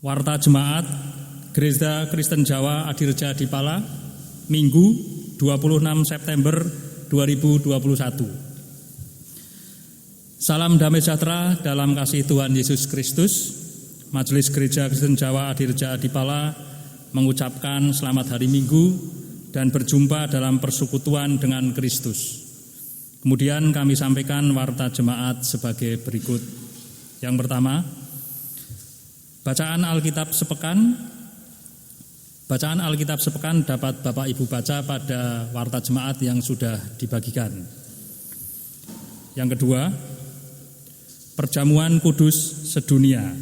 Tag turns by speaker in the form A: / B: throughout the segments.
A: Warta Jemaat Gereja Kristen Jawa Adireja Dipala, Minggu 26 September 2021. Salam damai sejahtera dalam kasih Tuhan Yesus Kristus. Majelis Gereja Kristen Jawa Adireja Dipala mengucapkan selamat hari Minggu dan berjumpa dalam persekutuan dengan Kristus. Kemudian kami sampaikan warta jemaat sebagai berikut. Yang pertama, bacaan Alkitab sepekan. Bacaan Alkitab sepekan dapat Bapak Ibu baca pada warta jemaat yang sudah dibagikan. Yang kedua, perjamuan kudus sedunia.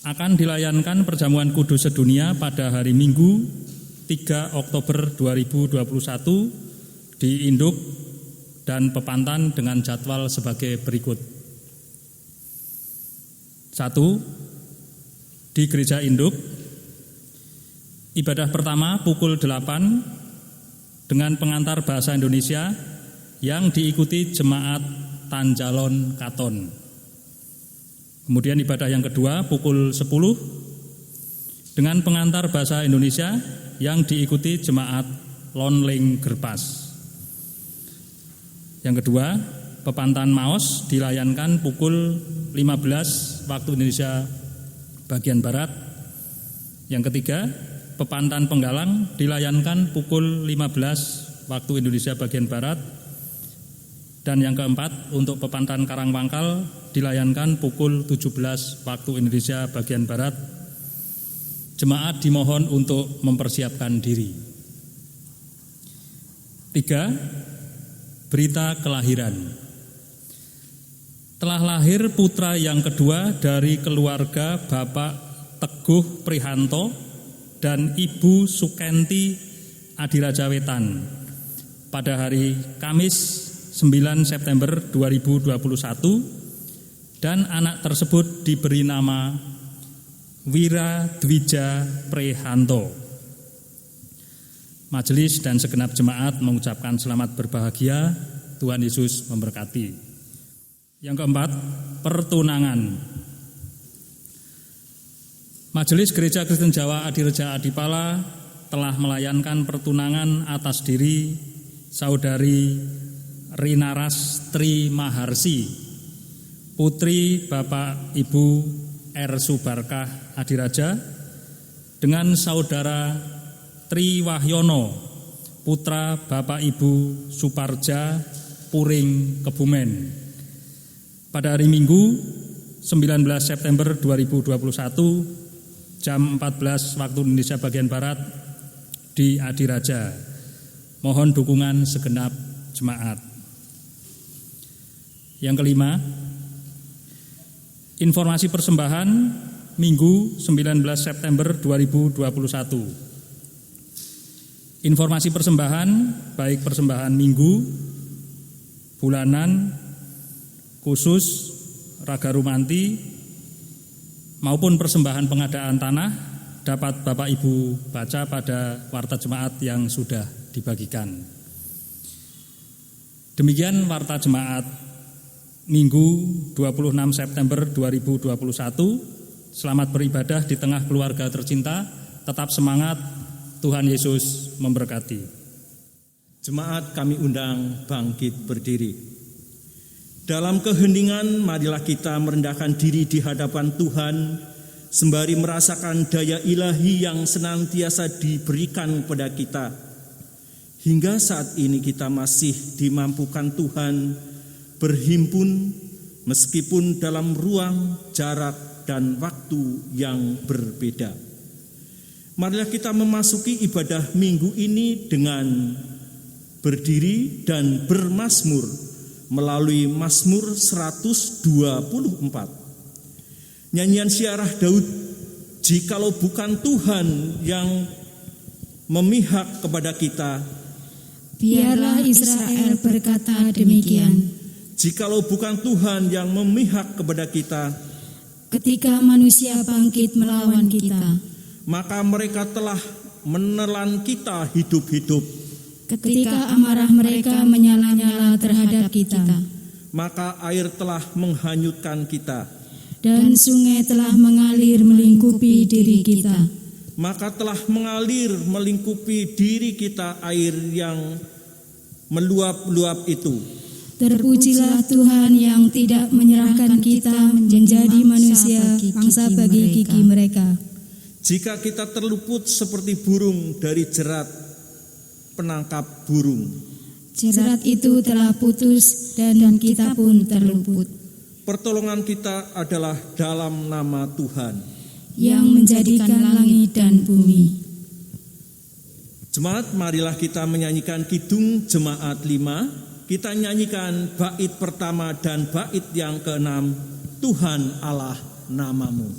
A: Akan dilayankan perjamuan kudus sedunia pada hari Minggu 3 Oktober 2021 di Induk dan Pepantan dengan jadwal sebagai berikut. 1. Di Gereja Induk, ibadah pertama pukul 8 dengan pengantar bahasa Indonesia yang diikuti jemaat Tanjalon Katon. Kemudian ibadah yang kedua pukul 10 dengan pengantar bahasa Indonesia yang diikuti jemaat Lonling Gerpas. Yang kedua, Pepantan Maos dilayankan pukul 15 waktu Indonesia bagian Barat. Yang ketiga, Pepantan Penggalang dilayankan pukul 15 waktu Indonesia bagian Barat. Dan yang keempat, untuk Pepantan Karangpangkal dilayankan pukul 17 waktu Indonesia bagian Barat. Jemaat dimohon untuk mempersiapkan diri. 3. Berita kelahiran. Telah lahir putra yang kedua dari keluarga Bapak Teguh Prihanto dan Ibu Sukenti Adiraja Wetan pada hari Kamis 9 September 2021, dan anak tersebut diberi nama Wira Dwija Prihanto. Majelis dan segenap jemaat mengucapkan selamat berbahagia, Tuhan Yesus memberkati. Yang keempat, pertunangan. Majelis Gereja Kristen Jawa Adireja Dipala telah melayankan pertunangan atas diri Saudari Rinaras Tri Maharsi, putri Bapak Ibu R. Subarkah Adiraja, dengan Saudara Tri Wahyono, putra Bapak Ibu Suparja Puring Kebumen, pada hari Minggu 19 September 2021 jam 14 waktu Indonesia bagian Barat di Adiraja. Mohon dukungan segenap jemaat. Yang kelima, informasi persembahan Minggu 19 September 2021. Informasi persembahan, baik persembahan minggu, bulanan, khusus, raga rumanti, maupun persembahan pengadaan tanah, dapat Bapak Ibu baca pada warta jemaat yang sudah dibagikan. Demikian warta jemaat Minggu 26 September 2021. Selamat beribadah di tengah keluarga tercinta. Tetap semangat, Tuhan Yesus memberkati.
B: Jemaat kami undang bangkit berdiri. Dalam keheningan marilah kita merendahkan diri di hadapan Tuhan, sembari merasakan daya ilahi yang senantiasa diberikan kepada kita. Hingga saat ini kita masih dimampukan Tuhan berhimpun meskipun dalam ruang, jarak, dan waktu yang berbeda. Marilah kita memasuki ibadah minggu ini dengan berdiri dan bermazmur melalui Mazmur 124. Nyanyian Syiarah Daud, jikalau bukan Tuhan yang memihak kepada kita,
C: biarlah Israel berkata demikian.
B: Jikalau bukan Tuhan yang memihak kepada kita,
C: ketika manusia bangkit melawan kita,
B: maka mereka telah menelan kita hidup-hidup.
C: Ketika amarah mereka menyala-nyala terhadap kita,
B: maka air telah menghanyutkan kita.
C: dan sungai telah mengalir melingkupi diri kita.
B: Maka telah mengalir melingkupi diri kita air yang meluap-luap itu.
C: Terpujilah Tuhan yang tidak menyerahkan kita menjadi manusia bangsa bagi gigi mereka.
B: Jika kita terluput seperti burung dari jerat penangkap burung,
C: Jerat itu telah putus dan kita pun terluput.
B: pertolongan kita adalah dalam nama Tuhan
C: Yang menjadikan langit dan bumi.
B: Jemaat, marilah kita menyanyikan Kidung Jemaat 5. Kita nyanyikan bait pertama dan bait yang ke-6, Tuhan Allah namamu.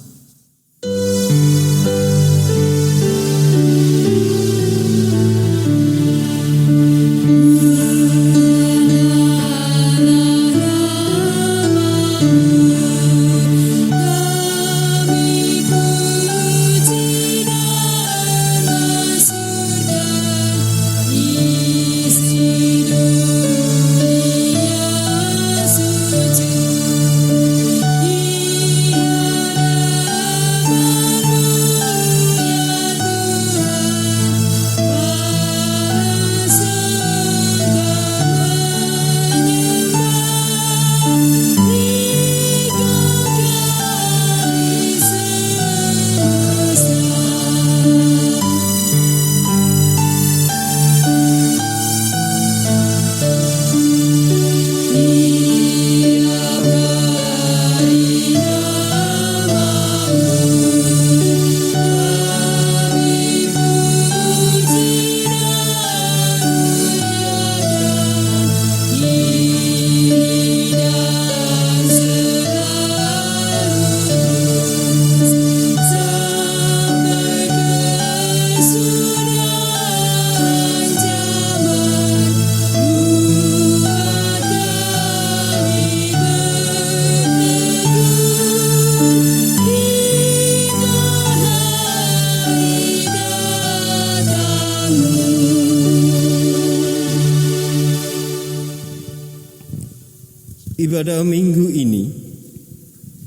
D: Ibadah minggu ini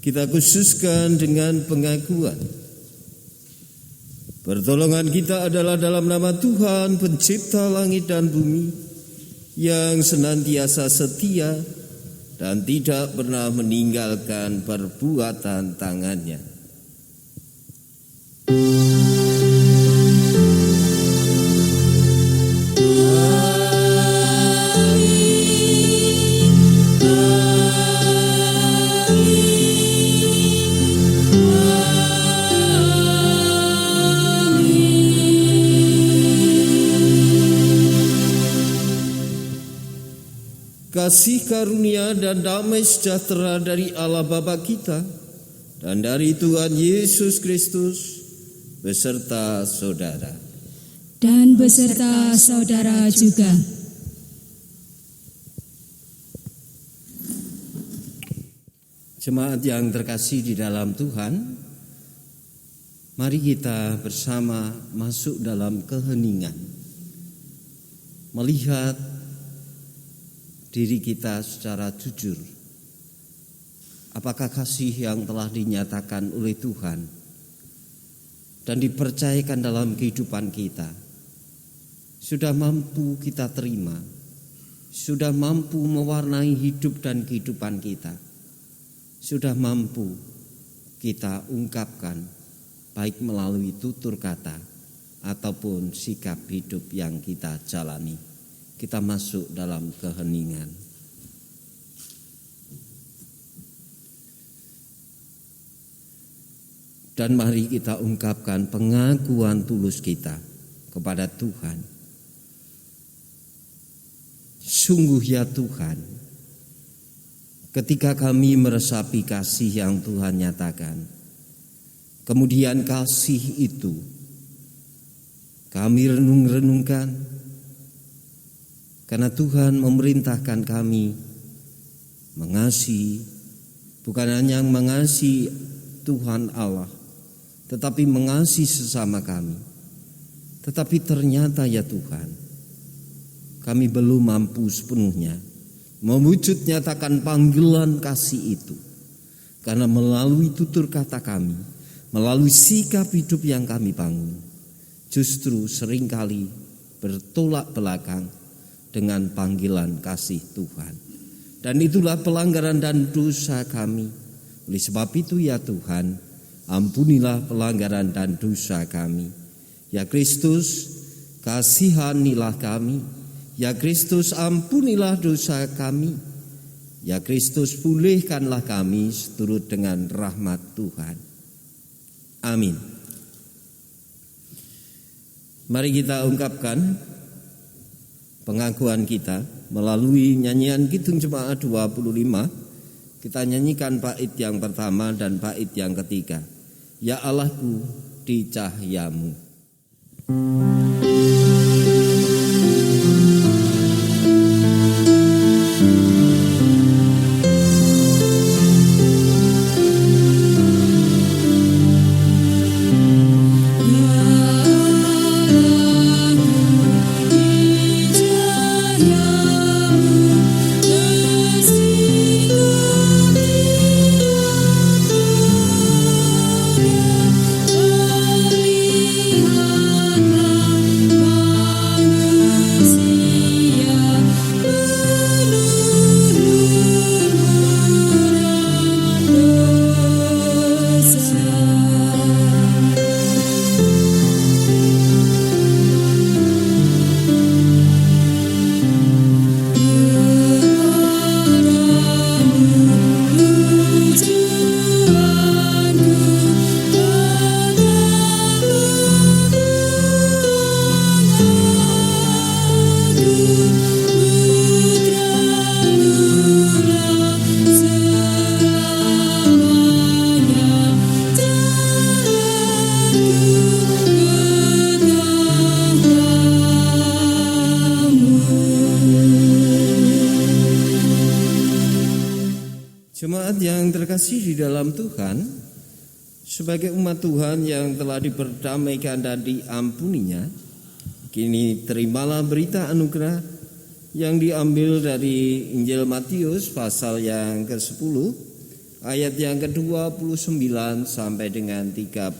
D: kita khususkan dengan pengakuan pertolongan kita adalah dalam nama Tuhan pencipta langit dan bumi yang senantiasa setia dan tidak pernah meninggalkan perbuatan tangannya. Kasih karunia dan damai sejahtera dari Allah Bapa kita dan dari Tuhan Yesus Kristus beserta saudara.
C: Dan beserta saudara juga.
D: Jemaat yang terkasih di dalam Tuhan, mari kita bersama masuk dalam keheningan, melihat diri kita secara jujur. Apakah kasih yang telah dinyatakan oleh Tuhan dan dipercayakan dalam kehidupan kita sudah mampu kita terima, sudah mampu mewarnai hidup dan kehidupan kita, sudah mampu kita ungkapkan baik melalui tutur kata ataupun sikap hidup yang kita jalani. Kita masuk dalam keheningan. Dan mari kita ungkapkan pengakuan tulus kita kepada Tuhan. Sungguh ya Tuhan, ketika kami meresapi kasih yang Tuhan nyatakan, kemudian kasih itu kami renung-renungkan, karena Tuhan memerintahkan kami mengasihi, bukan hanya mengasihi Tuhan Allah, tetapi mengasihi sesama kami. Tetapi ternyata ya Tuhan, kami belum mampu sepenuhnya mewujud nyatakan panggilan kasih itu. Karena melalui tutur kata kami, melalui sikap hidup yang kami bangun, justru seringkali bertolak belakang dengan panggilan kasih Tuhan. Dan itulah pelanggaran dan dosa kami. Oleh sebab itu ya Tuhan, ampunilah pelanggaran dan dosa kami. Ya Kristus, kasihanilah kami. Ya Kristus, ampunilah dosa kami. Ya Kristus, pulihkanlah kami seturut dengan rahmat Tuhan. Amin. Mari kita ungkapkan pengakuan kita melalui nyanyian Kidung Jemaat 25. Kita nyanyikan bait yang pertama dan bait yang ketiga. Ya Allahku di cahayamu. Jemaat yang terkasih di dalam Tuhan, sebagai umat Tuhan yang telah diperdamaikan dan diampuninya, kini terimalah berita anugerah yang diambil dari Injil Matius pasal yang ke-10 ayat yang ke-29 sampai dengan 31.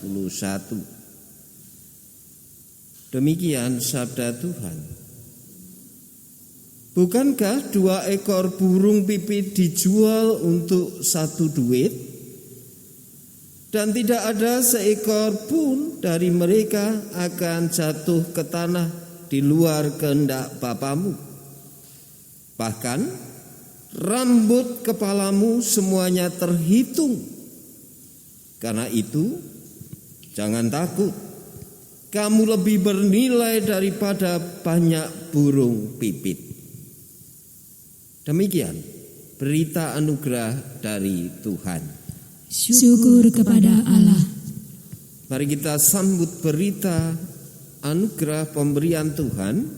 D: Demikian sabda Tuhan. Bukankah 2 ekor burung pipit dijual untuk 1 duit? Dan tidak ada seekor pun dari mereka akan jatuh ke tanah di luar kehendak Bapamu. Bahkan rambut kepalamu semuanya terhitung. Karena itu jangan takut, kamu lebih bernilai daripada banyak burung pipit. Demikian berita anugerah dari Tuhan.
C: Syukur kepada Allah.
D: Mari kita sambut berita anugerah pemberian Tuhan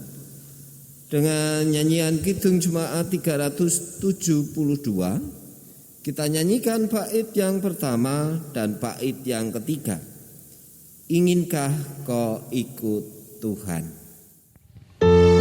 D: dengan nyanyian Kidung Jemaat 372. Kita nyanyikan bait yang pertama dan bait yang ketiga. Inginkah kau ikut Tuhan?
E: Jangan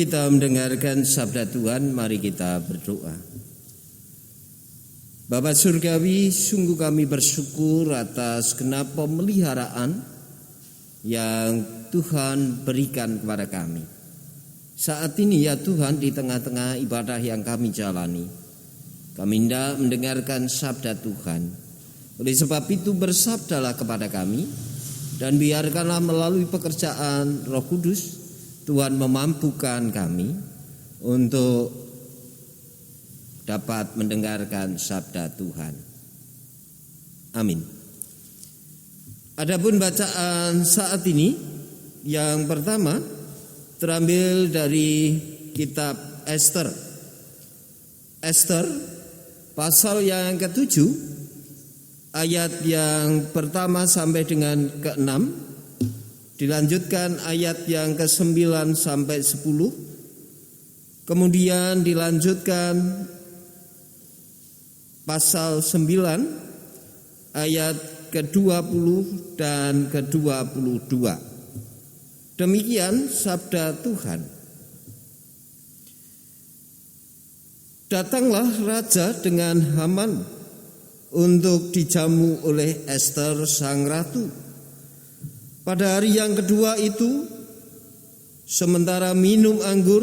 D: kita mendengarkan sabda Tuhan, mari kita berdoa. Bapa Surgawi, sungguh kami bersyukur atas genap pemeliharaan yang Tuhan berikan kepada kami. Saat ini ya Tuhan, di tengah-tengah ibadah yang kami jalani, kami hendak mendengarkan sabda Tuhan. Oleh sebab itu bersabdalah kepada kami, dan biarkanlah melalui pekerjaan Roh Kudus Tuhan memampukan kami untuk dapat mendengarkan sabda Tuhan. Amin. Adapun bacaan saat ini yang pertama terambil dari kitab Ester. Ester pasal yang ke-7 ayat yang pertama sampai dengan ke-6. Dilanjutkan ayat yang ke-9 sampai 10. Kemudian dilanjutkan pasal 9 ayat ke-20 dan ke-22. Demikian sabda Tuhan. Datanglah raja dengan Haman untuk dijamu oleh Ester sang ratu. Pada hari yang kedua itu, sementara minum anggur,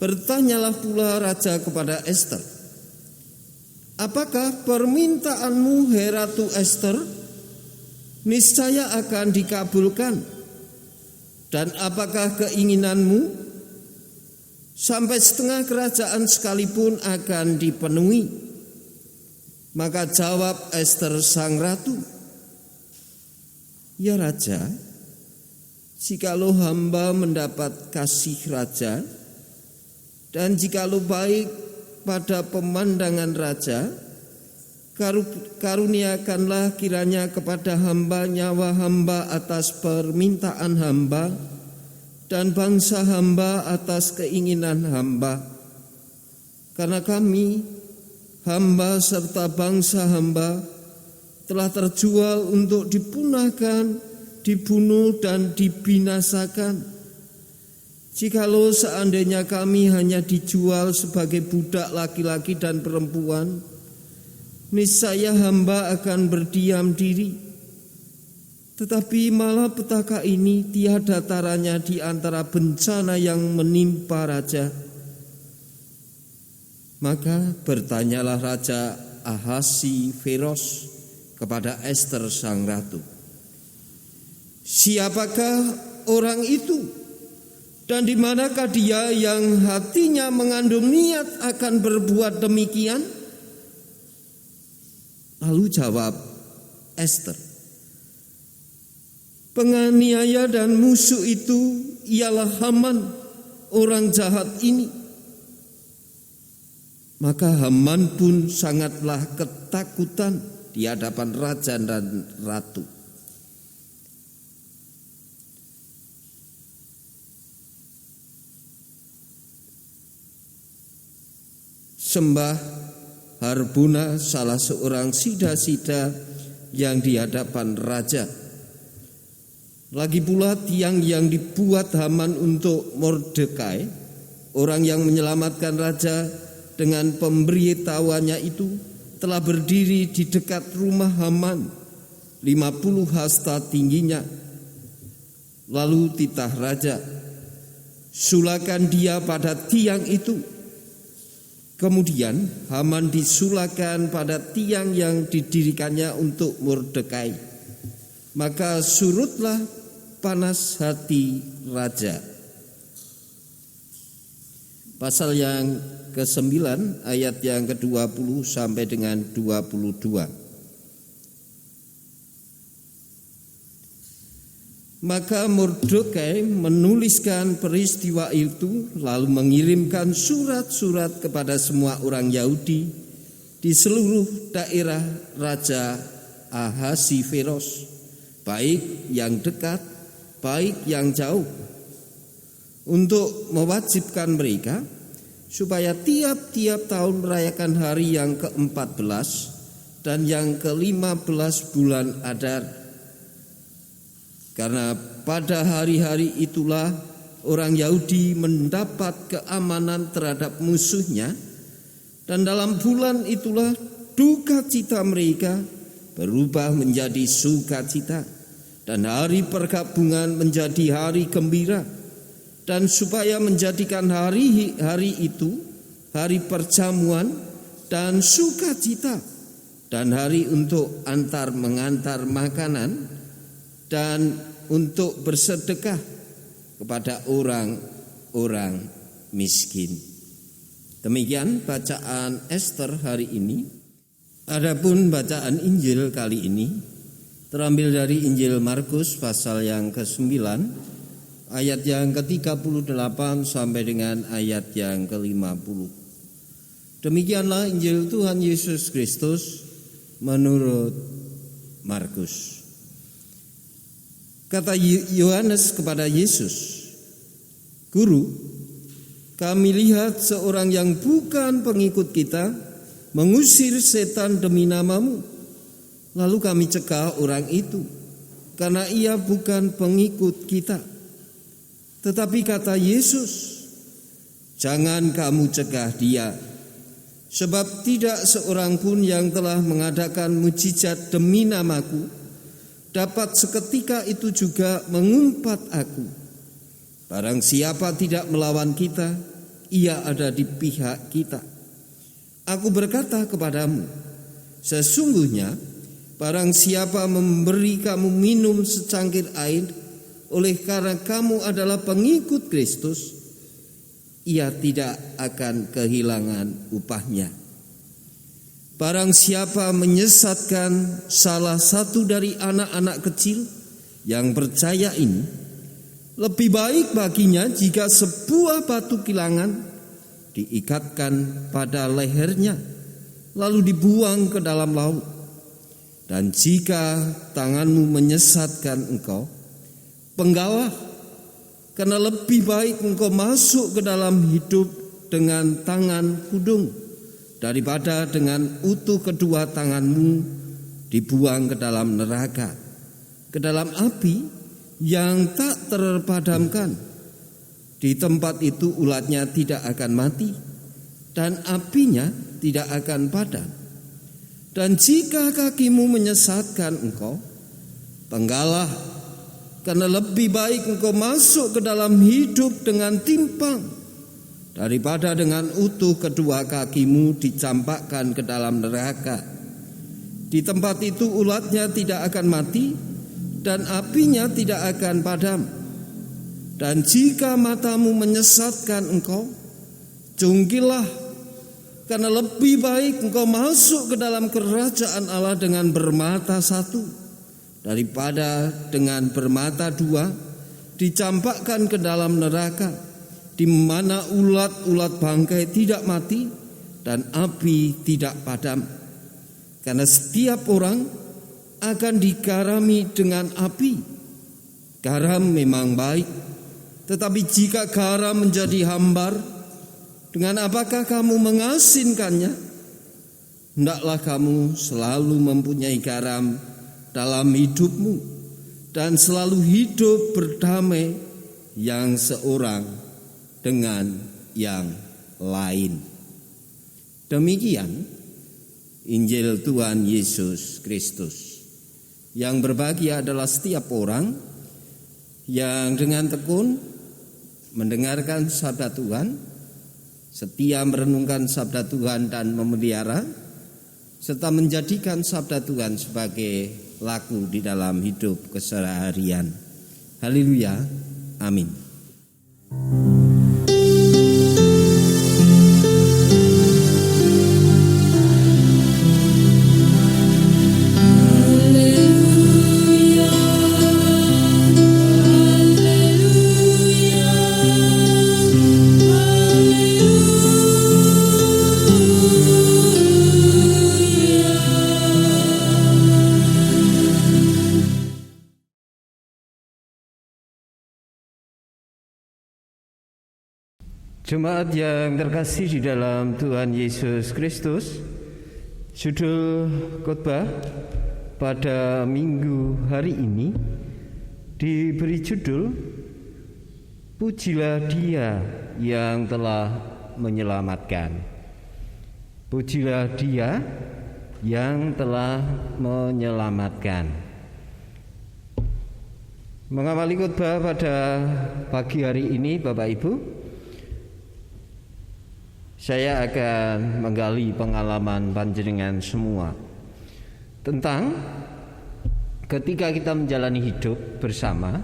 D: bertanyalah pula raja kepada Ester, "Apakah permintaanmu, hai Ratu Ester? Niscaya akan dikabulkan. Dan apakah keinginanmu? Sampai setengah kerajaan sekalipun akan dipenuhi." Maka jawab Ester sang ratu, "Ya Raja, jikalau hamba mendapat kasih Raja, dan jikalau baik pada pemandangan Raja, karuniakanlah kiranya kepada hamba nyawa hamba atas permintaan hamba, dan bangsa hamba atas keinginan hamba. Karena kami, hamba serta bangsa hamba, telah terjual untuk dipunahkan, dibunuh dan dibinasakan. Jikalau seandainya kami hanya dijual sebagai budak laki-laki dan perempuan, niscaya hamba akan berdiam diri. Tetapi malah petaka ini tiada taranya di antara bencana yang menimpa raja." Maka bertanyalah Raja Ahasiveros kepada Ester sang ratu, "Siapakah orang itu? Dan di manakah dia yang hatinya mengandung niat akan berbuat demikian?" Lalu jawab Ester, "Penganiaya dan musuh itu ialah Haman, orang jahat ini." Maka Haman pun sangatlah ketakutan di hadapan raja dan ratu. Sembah Harbuna, salah seorang sida-sida yang di hadapan raja. Lagi pula tiang yang dibuat Haman untuk Mordekai, orang yang menyelamatkan raja, dengan pemberitahuannya itu telah berdiri di dekat rumah Haman, 50 hasta tingginya. Lalu titah raja, "Sulakan dia pada tiang itu." Kemudian Haman disulakan pada tiang yang didirikannya untuk Mordekai. Maka surutlah panas hati raja. Pasal yang ke-9 ayat yang ke-20 sampai dengan 22. Maka Mordekai menuliskan peristiwa itu, lalu mengirimkan surat-surat kepada semua orang Yahudi di seluruh daerah Raja Ahasiveros, baik yang dekat, baik yang jauh, untuk mewajibkan mereka supaya tiap-tiap tahun merayakan hari yang ke-14 dan yang ke-15 bulan Adar. Karena pada hari-hari itulah orang Yahudi mendapat keamanan terhadap musuhnya, dan dalam bulan itulah duka cita mereka berubah menjadi sukacita, dan hari perkabungan menjadi hari gembira. Dan supaya menjadikan hari itu hari perjamuan dan sukacita, dan hari untuk antar mengantar makanan, dan untuk bersedekah kepada orang-orang miskin. Demikian bacaan Ester hari ini. Adapun bacaan Injil kali ini terambil dari Injil Markus pasal yang ke-9 ayat yang ke-38 sampai dengan ayat yang ke-50. Demikianlah Injil Tuhan Yesus Kristus menurut Markus. Kata Yohanes kepada Yesus, "Guru, kami lihat seorang yang bukan pengikut kita mengusir setan demi namamu. Lalu kami cegah orang itu, karena ia bukan pengikut kita." Tetapi kata Yesus, "Jangan kamu cegah dia, sebab tidak seorang pun yang telah mengadakan mujizat demi namaku dapat seketika itu juga mengumpat aku. Barang siapa tidak melawan kita, ia ada di pihak kita. Aku berkata kepadamu, sesungguhnya barang siapa memberi kamu minum secangkir air oleh karena kamu adalah pengikut Kristus, ia tidak akan kehilangan upahnya. Barang siapa menyesatkan salah satu dari anak-anak kecil yang percaya ini, lebih baik baginya jika sebuah batu kilangan diikatkan pada lehernya, lalu dibuang ke dalam laut. Dan jika tanganmu menyesatkan engkau, penggalah, karena lebih baik engkau masuk ke dalam hidup dengan tangan kudung daripada dengan utuh kedua tanganmu dibuang ke dalam neraka, ke dalam api yang tak terpadamkan. Di tempat itu ulatnya tidak akan mati, dan apinya tidak akan padam. Dan jika kakimu menyesatkan engkau, penggalah, karena lebih baik engkau masuk ke dalam hidup dengan timpang daripada dengan utuh kedua kakimu dicampakkan ke dalam neraka. Di tempat itu ulatnya tidak akan mati, dan apinya tidak akan padam. Dan jika matamu menyesatkan engkau, jungkillah, karena lebih baik engkau masuk ke dalam kerajaan Allah dengan bermata satu daripada dengan bermata dua dicampakkan ke dalam neraka, di mana ulat-ulat bangkai tidak mati dan api tidak padam. Karena setiap orang akan digarami dengan api. Garam memang baik, tetapi jika garam menjadi hambar, dengan apakah kamu mengasinkannya? Hendaklah kamu selalu mempunyai garam dalam hidupmu, dan selalu hidup berdamai yang seorang dengan yang lain. Demikian Injil Tuhan Yesus Kristus. Yang berbahagia adalah setiap orang yang dengan tekun mendengarkan sabda Tuhan, setia merenungkan sabda Tuhan dan memelihara, serta menjadikan sabda Tuhan sebagai laku di dalam hidup keseharian. Haleluya, amin. Jemaat yang terkasih di dalam Tuhan Yesus Kristus, judul khotbah pada minggu hari ini diberi judul Pujilah Dia yang telah menyelamatkan. Pujilah Dia yang telah menyelamatkan. Mengawali khotbah pada pagi hari ini, Bapak Ibu, saya akan menggali pengalaman panjenengan semua tentang ketika kita menjalani hidup bersama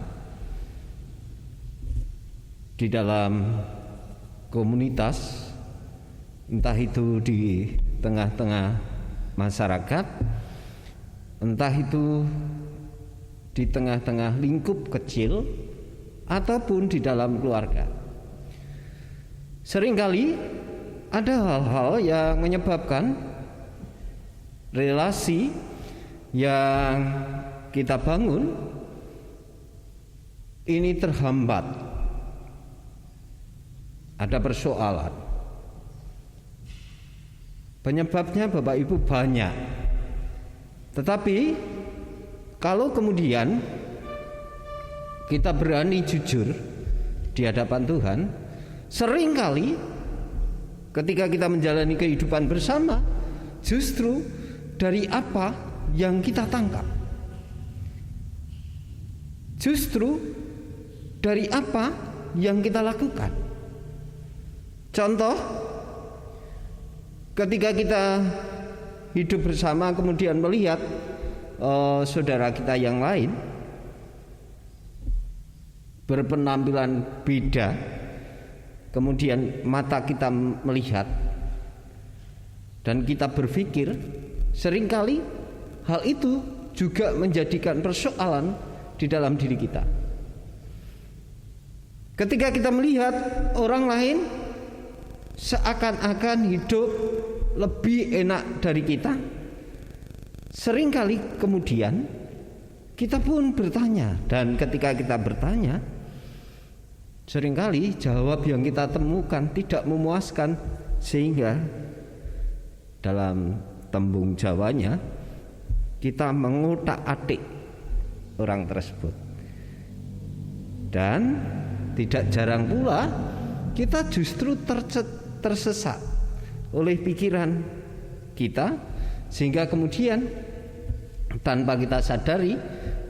D: di dalam komunitas, entah itu di tengah-tengah masyarakat, entah itu di tengah-tengah lingkup kecil, ataupun di dalam keluarga. Seringkali ada hal-hal yang menyebabkan relasi yang kita bangun ini terhambat. Ada persoalan. Penyebabnya Bapak Ibu banyak. Tetapi kalau kemudian kita berani jujur di hadapan Tuhan, seringkali ketika kita menjalani kehidupan bersama, justru dari apa yang kita tangkap, justru dari apa yang kita lakukan. Contoh, ketika kita hidup bersama kemudian melihat saudara kita yang lain berpenampilan beda, kemudian mata kita melihat dan kita berpikir, seringkali hal itu juga menjadikan persoalan di dalam diri kita. Ketika kita melihat orang lain seakan-akan hidup lebih enak dari kita, seringkali kemudian kita pun bertanya, dan ketika kita bertanya, seringkali jawab yang kita temukan tidak memuaskan, sehingga dalam tembung Jawanya kita mengutak-atik orang tersebut. Dan tidak jarang pula kita justru tersesat oleh pikiran kita, sehingga kemudian tanpa kita sadari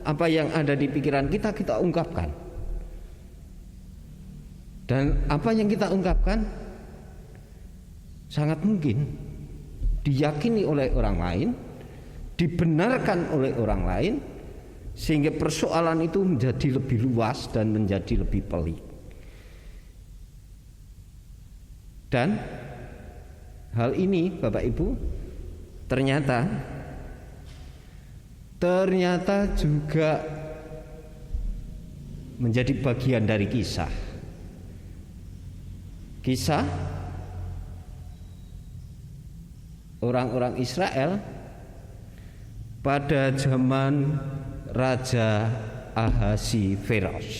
D: apa yang ada di pikiran kita, kita ungkapkan. Dan apa yang kita ungkapkan sangat mungkin diyakini oleh orang lain, dibenarkan oleh orang lain, sehingga persoalan itu menjadi lebih luas dan menjadi lebih pelik. Dan hal ini Bapak Ibu ternyata juga menjadi bagian dari kisah orang-orang Israel pada zaman Raja Ahasiveros.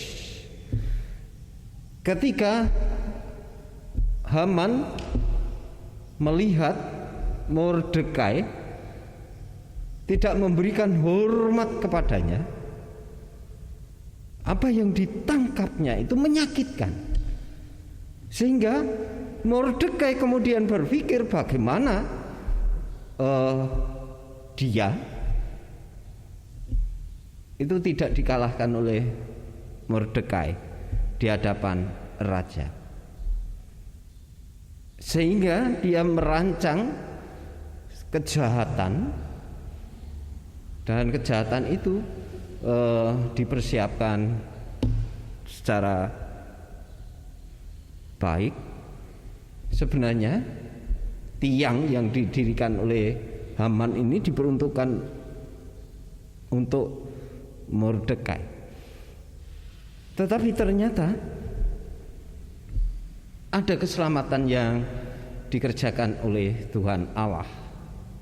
D: Ketika Haman melihat Mordekai tidak memberikan hormat kepadanya, apa yang ditangkapnya itu menyakitkan, sehingga Mordekai kemudian berpikir bagaimana dia itu tidak dikalahkan oleh Mordekai di hadapan raja. Sehingga dia merancang kejahatan, dan kejahatan itu dipersiapkan secara baik. Sebenarnya tiang yang didirikan oleh Haman ini diperuntukkan untuk Mordekai, tetapi ternyata ada keselamatan yang dikerjakan oleh Tuhan Allah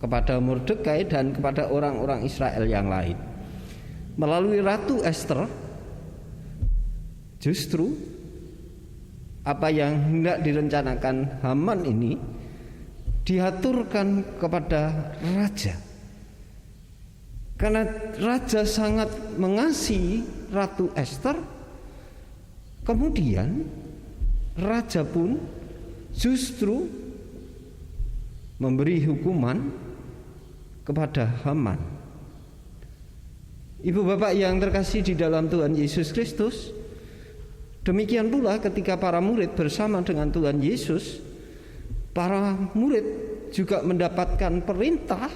D: kepada Mordekai dan kepada orang-orang Israel yang lain. Melalui Ratu Ester, justru apa yang hendak direncanakan Haman ini diaturkan kepada raja. Karena raja sangat mengasihi Ratu Ester, kemudian raja pun justru memberi hukuman kepada Haman. Ibu bapak yang terkasih di dalam Tuhan Yesus Kristus, demikian pula ketika para murid bersama dengan Tuhan Yesus, para murid juga mendapatkan perintah,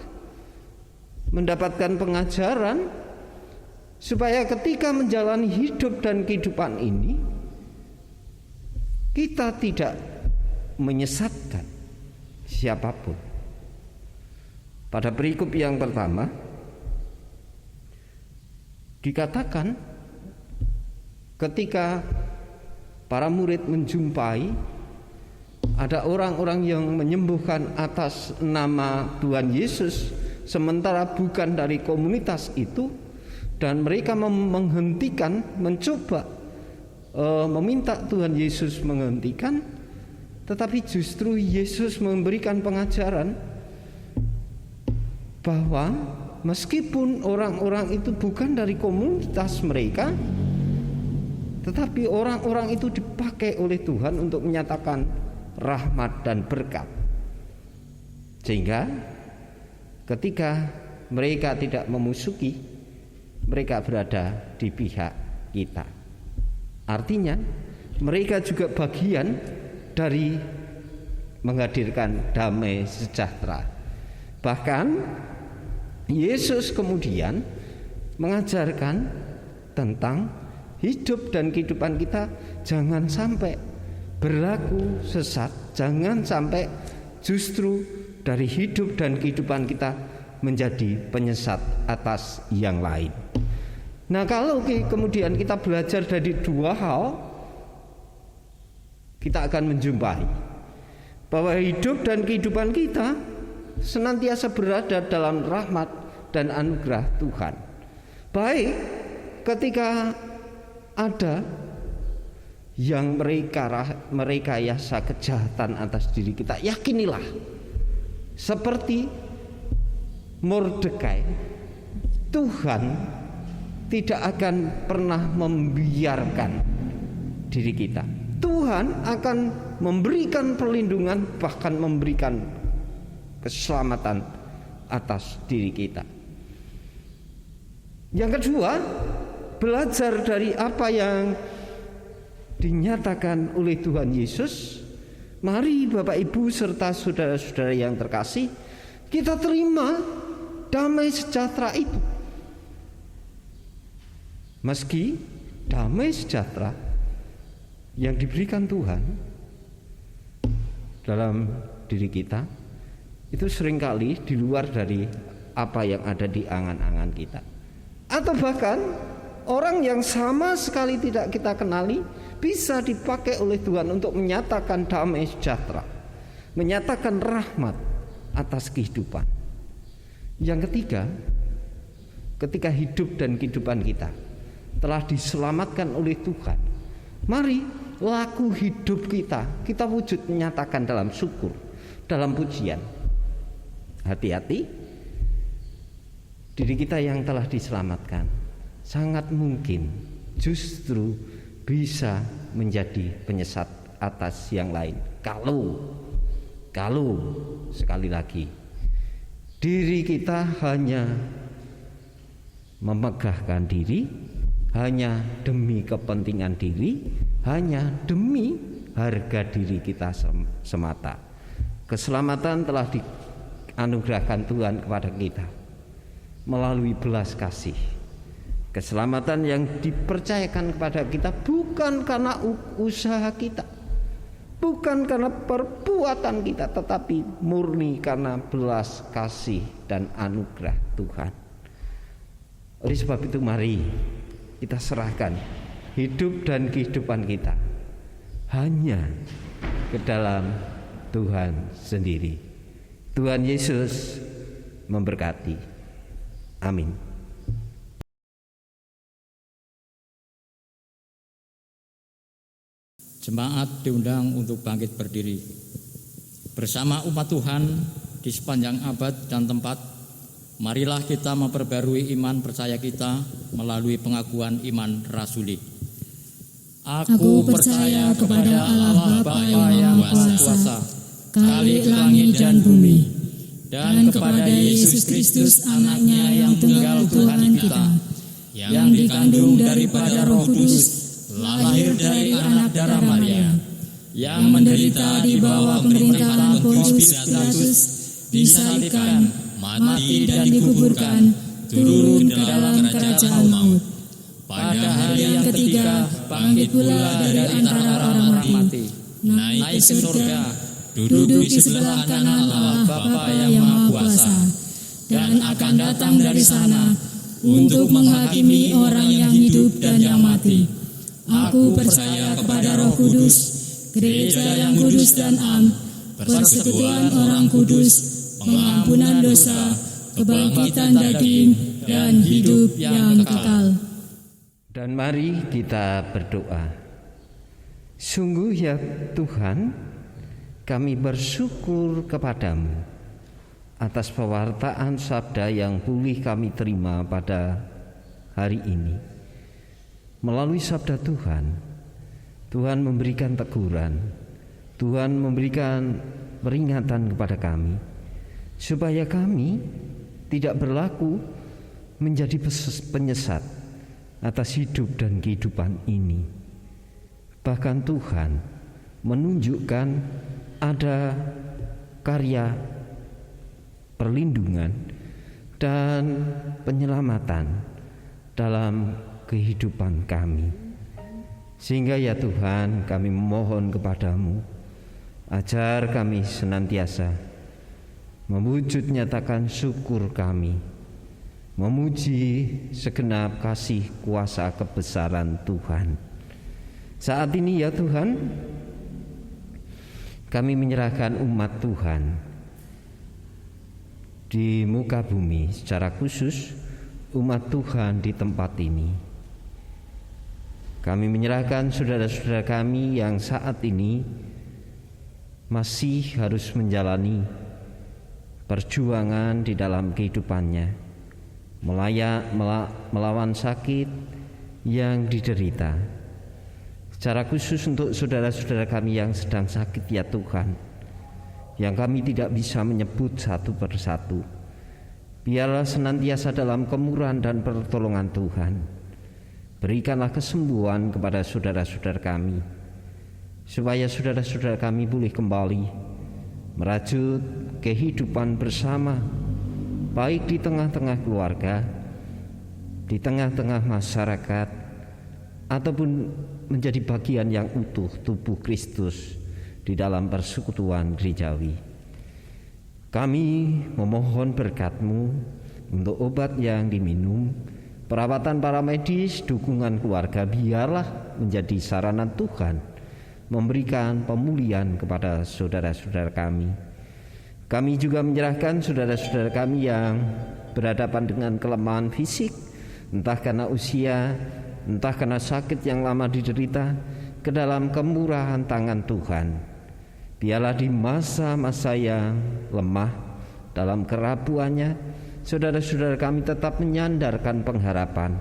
D: mendapatkan pengajaran, supaya ketika menjalani hidup dan kehidupan ini, kita tidak menyesatkan siapapun. Pada perikop yang pertama dikatakan ketika para murid menjumpai ada orang-orang yang menyembuhkan atas nama Tuhan Yesus, sementara bukan dari komunitas itu, dan mereka mencoba meminta Tuhan Yesus menghentikan, tetapi justru Yesus memberikan pengajaran bahwa meskipun orang-orang itu bukan dari komunitas mereka, tetapi orang-orang itu dipakai oleh Tuhan untuk menyatakan rahmat dan berkat. Sehingga ketika mereka tidak memusuki, mereka berada di pihak kita. Artinya mereka juga bagian dari menghadirkan damai sejahtera. Bahkan Yesus kemudian mengajarkan tentang hidup dan kehidupan kita jangan sampai berlaku sesat, jangan sampai justru dari hidup dan kehidupan kita menjadi penyesat atas yang lain. Nah, kalau kemudian kita belajar dari dua hal, kita akan menjumpai bahwa hidup dan kehidupan kita senantiasa berada dalam rahmat dan anugerah Tuhan. Baik ketika ada yang merekayasa kejahatan atas diri kita, yakinilah seperti Mordekai, Tuhan tidak akan pernah membiarkan diri kita. Tuhan akan memberikan perlindungan, bahkan memberikan keselamatan atas diri kita. Yang kedua, belajar dari apa yang dinyatakan oleh Tuhan Yesus. Mari Bapak Ibu serta saudara-saudara yang terkasih, kita terima damai sejahtera itu. Meski damai sejahtera yang diberikan Tuhan dalam diri kita itu seringkali di luar dari apa yang ada di angan-angan kita, atau bahkan orang yang sama sekali tidak kita kenali bisa dipakai oleh Tuhan untuk menyatakan damai sejahtera, menyatakan rahmat atas kehidupan. Yang ketiga, ketika hidup dan kehidupan kita telah diselamatkan oleh Tuhan, mari laku hidup kita wujud menyatakan dalam syukur, dalam pujian. Hati-hati, diri kita yang telah diselamatkan sangat mungkin justru bisa menjadi penyesat atas yang lain. Kalau sekali lagi diri kita hanya memegahkan diri, hanya demi kepentingan diri, hanya demi harga diri kita semata. Keselamatan telah dianugerahkan Tuhan kepada kita melalui belas kasih. Keselamatan yang dipercayakan kepada kita bukan karena usaha kita, bukan karena perbuatan kita, tetapi murni karena belas kasih dan anugerah Tuhan. Oleh sebab itu mari kita serahkan hidup dan kehidupan kita hanya ke dalam Tuhan sendiri. Tuhan Yesus memberkati. Amin.
A: Jemaat diundang untuk bangkit berdiri. Bersama umat Tuhan di sepanjang abad dan tempat, marilah kita memperbarui iman percaya kita melalui pengakuan iman rasuli.
C: Aku percaya kepada Allah Bapa yang Maha Kuasa, Khalik langit dan bumi, dan kepada Yesus Kristus Anaknya yang tunggal Tuhan kita, yang dikandung daripada Roh Kudus, lahir dari anak darah Maria, yang menderita di bawah pemerintahan Pontius Pilatus, disalibkan, mati dan dikuburkan, turun ke dalam kerajaan maut. Pada hari yang ketiga, bangkit pula dari antara orang mati, naik ke surga, duduk di sebelah kanan Allah Bapa yang Maha Kuasa, dan akan datang dari sana untuk menghakimi orang yang hidup dan yang mati. Aku percaya kepada Roh Kudus, gereja yang kudus dan am, persekutuan orang kudus, pengampunan dosa, kebangkitan daging, dan hidup yang kekal.
D: Dan mari kita berdoa. Sungguh ya Tuhan, kami bersyukur kepadamu atas pewartaan sabda yang boleh kami terima pada hari ini. Melalui sabda Tuhan, Tuhan memberikan teguran, Tuhan memberikan peringatan kepada kami, supaya kami tidak berlaku menjadi penyesat atas hidup dan kehidupan ini. Bahkan Tuhan menunjukkan ada karya perlindungan dan penyelamatan dalam kehidupan kami. Sehingga ya Tuhan, kami memohon kepadamu, ajar kami senantiasa mewujud nyatakan syukur kami, memuji segenap kasih kuasa kebesaran Tuhan. Saat ini ya Tuhan, kami menyerahkan umat Tuhan di muka bumi, secara khusus umat Tuhan di tempat ini. Kami menyerahkan saudara-saudara kami yang saat ini masih harus menjalani perjuangan di dalam kehidupannya, melawan sakit yang diderita. Secara khusus untuk saudara-saudara kami yang sedang sakit ya Tuhan, yang kami tidak bisa menyebut satu persatu, biarlah senantiasa dalam kemurahan dan pertolongan Tuhan, berikanlah kesembuhan kepada saudara-saudara kami, supaya saudara-saudara kami boleh kembali merajut kehidupan bersama, baik di tengah-tengah keluarga, di tengah-tengah masyarakat, ataupun menjadi bagian yang utuh tubuh Kristus di dalam persekutuan gerejawi. Kami memohon berkat-Mu untuk obat yang diminum, perawatan para medis, dukungan keluarga, biarlah menjadi sarana Tuhan memberikan pemulihan kepada saudara-saudara kami. Kami juga menyerahkan saudara-saudara kami yang berhadapan dengan kelemahan fisik, entah karena usia, entah karena sakit yang lama diderita, ke dalam kemurahan tangan Tuhan. Biarlah di masa-masa yang lemah, dalam kerapuannya, saudara-saudara kami tetap menyandarkan pengharapan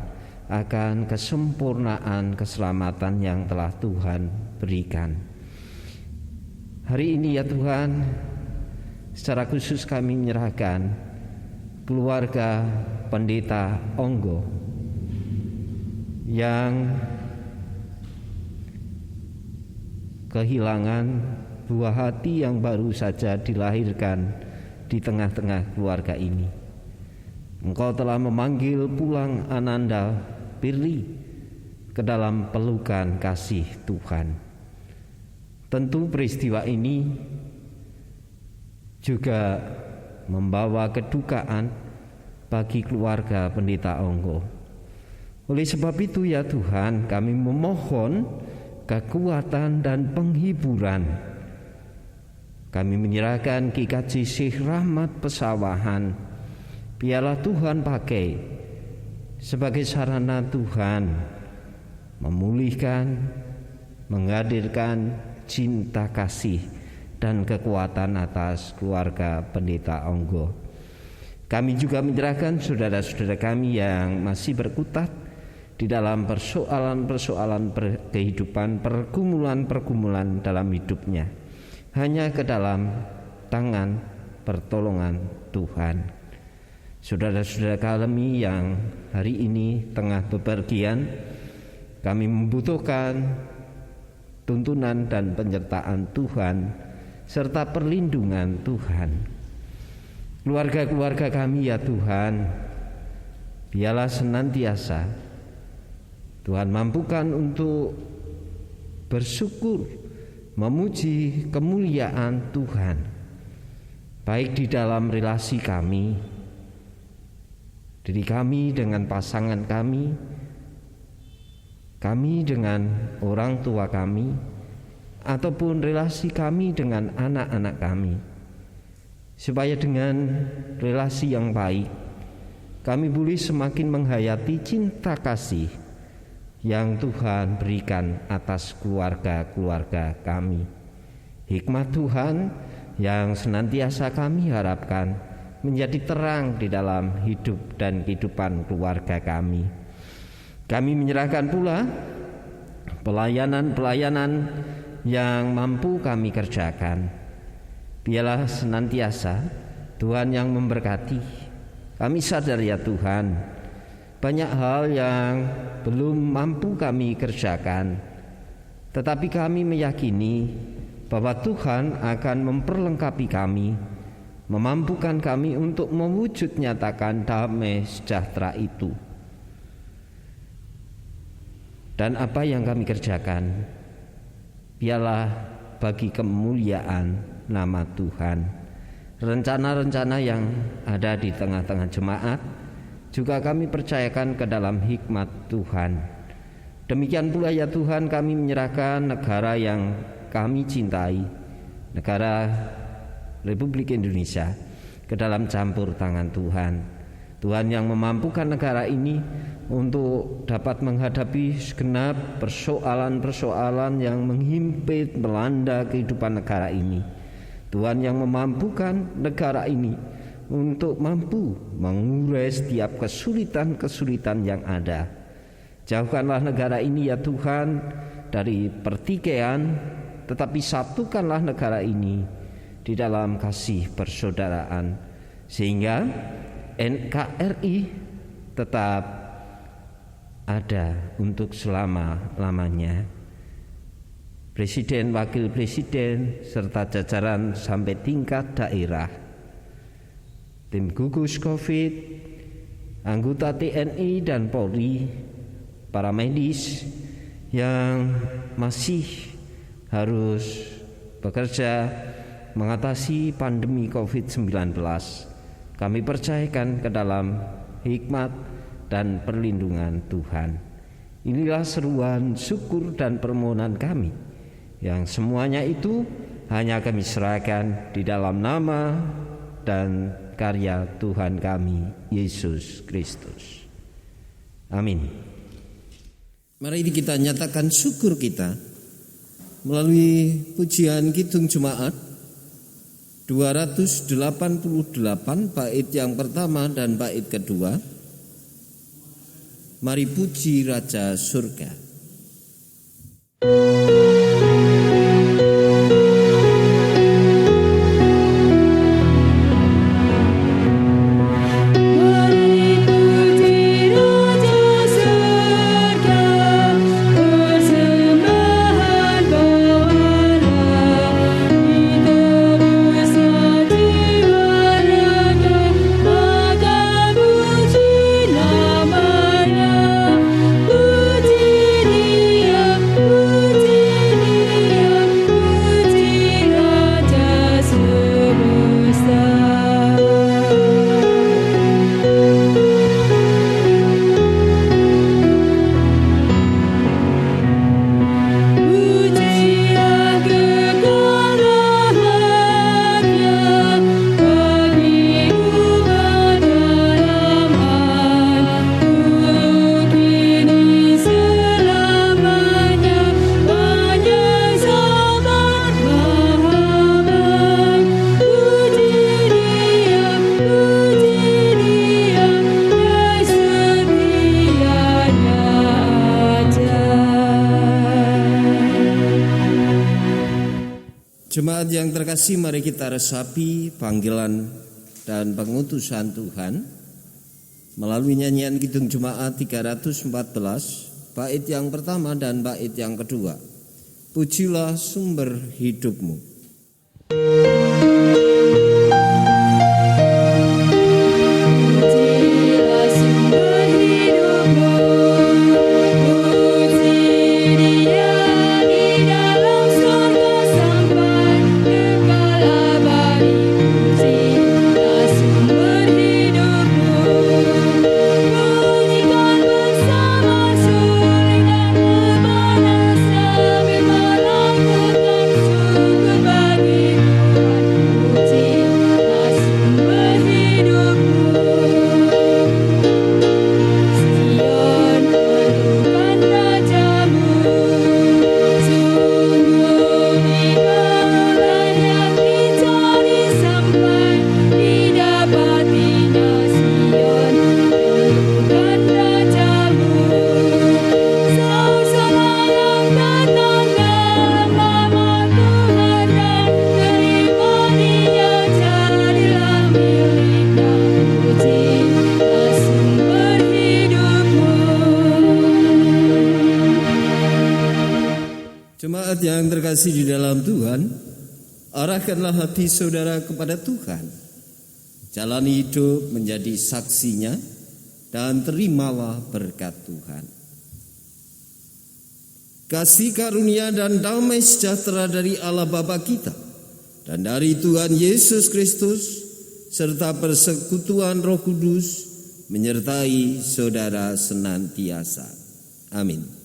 D: akan kesempurnaan keselamatan yang telah Tuhan berikan. Hari ini ya Tuhan, secara khusus kami menyerahkan keluarga Pendeta Onggo yang kehilangan buah hati yang baru saja dilahirkan di tengah-tengah keluarga ini. Engkau telah memanggil pulang Ananda Pirli ke dalam pelukan kasih Tuhan. Tentu peristiwa ini juga membawa kedukaan bagi keluarga Pendeta Onggo. Oleh sebab itu ya Tuhan, kami memohon kekuatan dan penghiburan. Kami menyerahkan GKJ Syekh Rahmat Pesawahan. Biarlah Tuhan pakai sebagai sarana Tuhan memulihkan, menghadirkan cinta kasih dan kekuatan atas keluarga Pendeta Onggo. Kami juga menyerahkan saudara-saudara kami yang masih berkutat di dalam persoalan-persoalan kehidupan, pergumulan-pergumulan dalam hidupnya, hanya ke dalam tangan pertolongan Tuhan. Saudara-saudara kami yang hari ini tengah bepergian, kami membutuhkan tuntunan dan penyertaan Tuhan serta perlindungan Tuhan. Keluarga-keluarga kami ya Tuhan, biarlah senantiasa Tuhan mampukan untuk bersyukur, memuji kemuliaan Tuhan, baik di dalam relasi kami, diri kami dengan pasangan kami dengan orang tua kami, ataupun relasi kami dengan anak-anak kami, supaya dengan relasi yang baik kami boleh semakin menghayati cinta kasih yang Tuhan berikan atas keluarga-keluarga kami. Hikmat Tuhan yang senantiasa kami harapkan menjadi terang di dalam hidup dan kehidupan keluarga kami. Kami menyerahkan pula pelayanan-pelayanan yang mampu kami kerjakan. Biarlah senantiasa Tuhan yang memberkati. Kami sadar ya Tuhan, banyak hal yang belum mampu kami kerjakan, tetapi kami meyakini bahwa Tuhan akan memperlengkapi kami, memampukan kami untuk mewujud nyatakan damai sejahtera itu. Dan apa yang kami kerjakan, biarlah bagi kemuliaan nama Tuhan. Rencana-rencana yang ada di tengah-tengah jemaat juga kami percayakan ke dalam hikmat Tuhan. Demikian pula ya Tuhan, kami menyerahkan negara yang kami cintai, negara Republik Indonesia, ke dalam campur tangan Tuhan. Tuhan yang memampukan negara ini untuk dapat menghadapi segenap persoalan-persoalan yang menghimpit melanda kehidupan negara ini. Tuhan yang memampukan negara ini untuk mampu mengurai setiap kesulitan-kesulitan yang ada. Jauhkanlah negara ini ya Tuhan dari pertikaian, tetapi satukanlah negara ini di dalam kasih persaudaraan, sehingga NKRI tetap ada untuk selama-lamanya. Presiden, wakil presiden, serta jajaran sampai tingkat daerah, tim gugus COVID, anggota TNI dan Polri, para medis yang masih harus bekerja mengatasi pandemi COVID-19, kami percayakan ke dalam hikmat dan perlindungan Tuhan. Inilah seruan syukur dan permohonan kami, yang semuanya itu hanya kami serahkan di dalam nama dan karya Tuhan kami, Yesus Kristus. Amin. Mari kita nyatakan syukur kita melalui pujian Kidung Jemaat 288 bait yang pertama dan bait kedua. Mari puji Raja Surga.
C: Puji
D: yang terkasih, mari kita resapi panggilan dan pengutusan Tuhan melalui nyanyian Kidung Jemaat 314, bait yang pertama dan bait yang kedua. Pujilah sumber hidupmu. Jemaat yang terkasih di dalam Tuhan, arahkanlah hati saudara kepada Tuhan. Jalani hidup menjadi saksinya dan terimalah berkat Tuhan. Kasih karunia dan damai sejahtera dari Allah Bapa kita dan dari Tuhan Yesus Kristus serta persekutuan Roh Kudus menyertai saudara senantiasa. Amin.